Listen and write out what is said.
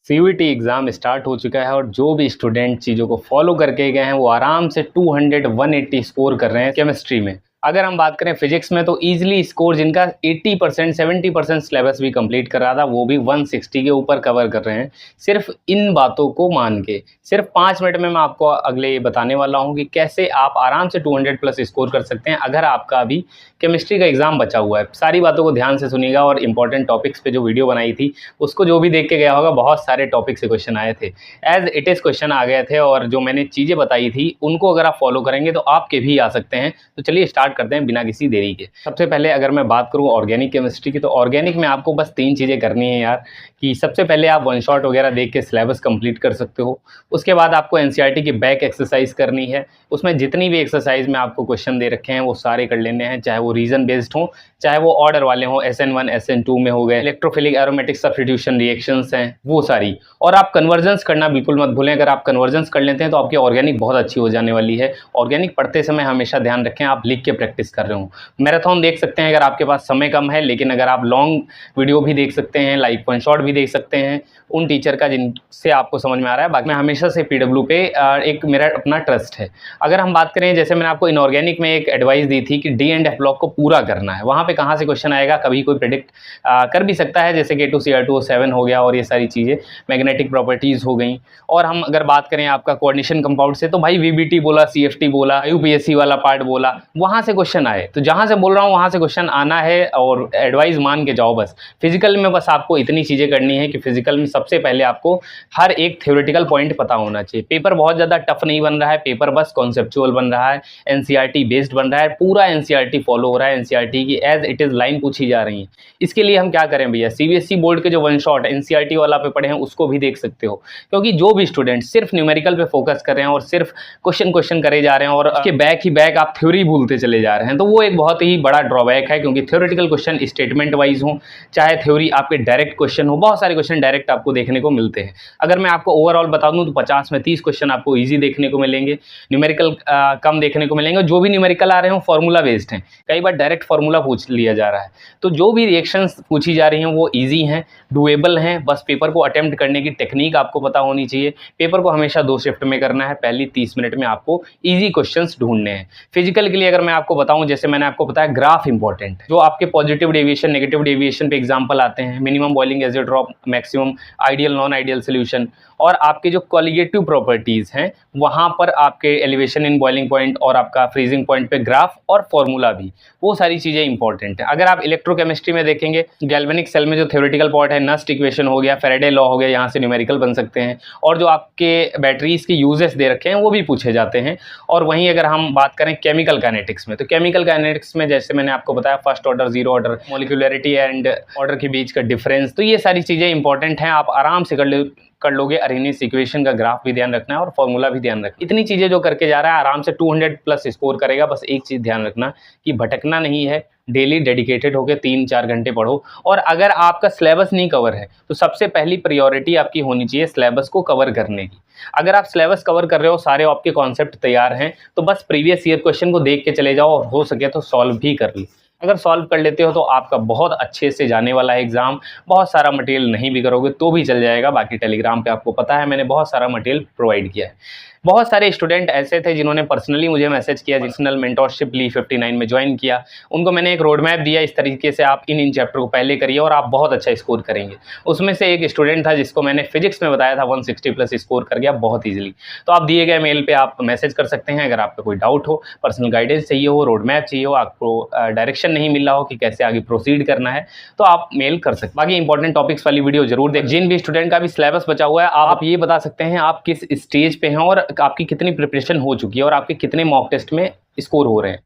CUET exam start हो चुका है और जो भी स्टूडेंट चीज़ों को फॉलो करके गए हैं वो आराम से 200 180 स्कोर कर रहे हैं केमिस्ट्री में। अगर हम बात करें फिजिक्स में तो ईज़िली स्कोर जिनका 80% 70% सिलेबस भी कंप्लीट कर रहा था वो भी 160 के ऊपर कवर कर रहे हैं सिर्फ इन बातों को मान के। सिर्फ 5 मिनट में मैं आपको अगले ये बताने वाला हूँ कि कैसे आप आराम से 200 प्लस स्कोर कर सकते हैं अगर आपका अभी केमिस्ट्री का एग्ज़ाम बचा हुआ है। सारी बातों को ध्यान से सुनिएगा और इंपॉर्टेंट टॉपिक्स पे जो वीडियो बनाई थी उसको जो भी देख के गया होगा बहुत सारे टॉपिक से क्वेश्चन आए थे। एज़ इट इज़ क्वेश्चन आ गए थे और जो मैंने चीज़ें बताई थी उनको अगर आप फॉलो करेंगे तो आपके भी आ सकते हैं। तो चलिए स्टार्ट करते हैं बिना किसी देरी के। सबसे पहले अगर मैं बात करूँ ऑर्गेनिक केमिस्ट्री की तो ऑर्गेनिक में आपको बस 3 चीज़ें करनी है यार, कि सबसे पहले आप वन शॉट वगैरह देख के सिलेबस कंप्लीट कर सकते हो। उसके बाद आपको एनसीईआरटी की बैक एक्सरसाइज करनी है। उसमें जितनी भी एक्सरसाइज में आपको क्वेश्चन दे रखे हैं वो सारे कर लेने हैं, चाहे वो रीजन बेस्ड हो चाहे वो ऑर्डर वाले हों, SN1 SN2 में हो गए, इलेक्ट्रोफिलिक एरोमेटिक सब्स्टिट्यूशन रिएक्शंस हैं वो सारी। और आप कन्वर्जेंस करना बिल्कुल मत भूलें। अगर आप कन्वर्जेंस कर लेते हैं तो आपकी ऑर्गेनिक बहुत अच्छी हो जाने वाली है। ऑर्गेनिक पढ़ते समय हमेशा ध्यान रखें आप लिख के प्रैक्टिस कर रहे हो। मैराथन देख सकते हैं अगर आपके पास समय कम है, लेकिन अगर आप लॉन्ग वीडियो भी देख सकते हैं, लाइव वन शॉट भी देख सकते हैं उन टीचर का जिनसे आपको समझ में आ रहा है। बाकी मैं हमेशा से PW पे एक मेरा अपना ट्रस्ट है। अगर हम बात करें जैसे मैंने आपको इनऑर्गेनिक में एक एडवाइस दी थी कि डी एंड एफ ब्लॉक को पूरा करना है, वहाँ पे कहाँ से क्वेश्चन आएगा कभी कोई प्रेडिक्ट कर भी सकता है, जैसे K2Cr2O7 हो गया और ये सारी चीज़ें मैग्नेटिक प्रॉपर्टीज़ हो गई। और हम अगर बात करें आपका कोऑर्डिनेशन कंपाउंड से तो भाई VBT बोला, CFT बोला, UPSC वाला पार्ट बोला, वहाँ से क्वेश्चन आए। तो जहाँ से बोल रहा हूँ वहाँ से क्वेश्चन आना है और एडवाइस मान के जाओ बस। फिजिकल में बस आपको इतनी चीज़ें करनी है कि फिजिकल में सबसे पहले आपको हर एक थ्योरेटिकल पॉइंट पता होना चाहिए। पेपर बहुत ज़्यादा टफ नहीं बन रहा है, पेपर बस कॉन्सेप्चुअल बन रहा है, NCERT बेस्ड बन रहा है, पूरा NCERT फॉलो हो रहा है, NCERT की एज इट इज़ लाइन पूछी जा रही है। इसके लिए हम क्या करें भैया, CBSE बोर्ड के जो वन शॉट NCERT वाला पे पढ़े हैं उसको भी देख सकते हो, क्योंकि जो भी स्टूडेंट सिर्फ न्यूमेरिकल पे फोकस कर रहे हैं और सिर्फ क्वेश्चन करे जा रहे हैं और उसके बैक ही बैक आप थ्योरी भूलते चले जा रहे हैं, तो वो एक बहुत ही बड़ा ड्रॉबैक है। क्योंकि थ्योरेटिकल क्वेश्चन स्टेटमेंट वाइज हो चाहे थ्योरी आपके डायरेक्ट क्वेश्चन हो, बहुत सारे क्वेश्चन डायरेक्ट आपको देखने को मिलते हैं। अगर मैं आपको ओवरऑल बता दूं तो 50 में 30 क्वेश्चन आपको इजी देखने को मिलेंगे, न्यूमेरिकल कम देखने को मिलेंगे। जो भी न्यूमेरिकल आ रहे हो फॉर्मूला बेस्ड हैं, कई बार डायरेक्ट फार्मूला पूछ लिया जा रहा है। तो जो भी रिएक्शंस पूछी जा रही हैं वो इजी हैं, डुएबल हैं, बस पेपर को अटेम्प्ट करने की टेक्निक आपको पता होनी चाहिए। पेपर को हमेशा 2 शिफ्ट में करना है, पहली 30 मिनट में आपको इजी क्वेश्चंस ढूंढने हैं। फिजिकल के लिए अगर मैं आपको बताऊं, जैसे मैंने आपको बताया ग्राफ इंपॉर्टेंट, जो आपके पॉजिटिव डेविएशन नेगेटिव डेविएशन पे एग्जांपल आते हैं, minimum boiling acid drop, maximum ideal non ideal solution, और आपके जो कॉलिगेटिव प्रॉपर्टीज़ हैं वहाँ पर आपके एलिवेशन इन बॉइलिंग पॉइंट और आपका फ्रीजिंग पॉइंट पे ग्राफ और फॉर्मूला भी, वो सारी चीज़ें इंपॉर्टेंट है। अगर आप इलेक्ट्रोकेमिस्ट्री में देखेंगे, गैल्वेनिक सेल में जो थ्योरेटिकल पार्ट है, नस्ट इक्वेशन हो गया, फैराडे लॉ हो गया, यहाँ से न्यूमेरिकल बन सकते हैं। और जो आपके बैटरीज के यूजेस दे रखे हैं वो भी पूछे जाते हैं। और वहीं अगर हम बात करें केमिकल काइनेटिक्स में, तो केमिकल काइनेटिक्स में जैसे मैंने आपको बताया first order, zero order, molecularity and order के बीच का डिफरेंस, तो ये सारी चीज़ें इंपॉर्टेंट हैं, आप आराम से कर लोगे। अरेनियस इक्वेशन का ग्राफ भी ध्यान रखना है और फॉर्मूला भी ध्यान रखना। इतनी चीज़ें जो करके जा रहा है आराम से 200 प्लस स्कोर करेगा। बस एक चीज़ ध्यान रखना कि भटकना नहीं है, डेली डेडिकेटेड होकर 3-4 घंटे पढ़ो। और अगर आपका सिलेबस नहीं कवर है तो सबसे पहली प्रायोरिटी आपकी होनी चाहिए सिलेबस को कवर करने की। अगर आप सिलेबस कवर कर रहे हो, सारे आपके कॉन्सेप्ट तैयार हैं, तो बस प्रीवियस ईयर क्वेश्चन को देख के चले जाओ और हो सके तो सॉल्व भी कर ली। अगर सॉल्व कर लेते हो तो आपका बहुत अच्छे से जाने वाला है एग्जाम। बहुत सारा मटेरियल नहीं भी करोगे तो भी चल जाएगा। बाकी टेलीग्राम पे आपको पता है मैंने बहुत सारा मटेरियल प्रोवाइड किया है। बहुत सारे स्टूडेंट ऐसे थे जिन्होंने पर्सनली मुझे मैसेज किया, पर्सनल मेंटोरशिप ली, 59 में ज्वाइन किया। उनको मैंने एक रोड मैप दिया, इस तरीके से आप इन चैप्टर को पहले करिए और आप बहुत अच्छा स्कोर करेंगे। उसमें से एक स्टूडेंट था जिसको मैंने फिजिक्स में बताया था 160 प्लस स्कोर कर गया बहुत ईजिली। तो आप दिए गए मेल पे आप मैसेज कर सकते हैं अगर आपका कोई डाउट हो, पर्सनल गाइडेंस चाहिए हो, रोड मैप चाहिए हो, आपको डायरेक्शन नहीं मिल रहा हो कि कैसे आगे प्रोसीड करना है, तो आप मेल कर सकते हैं। बाकी इंपॉर्टेंट टॉपिक्स वाली वीडियो जरूर देख। जिन भी स्टूडेंट का भी सिलेबस बचा हुआ है आप ये बता सकते हैं आप किस स्टेज पे हैं और आपकी कितनी प्रिपरेशन हो चुकी है और आपके कितने मॉक टेस्ट में स्कोर हो रहे हैं।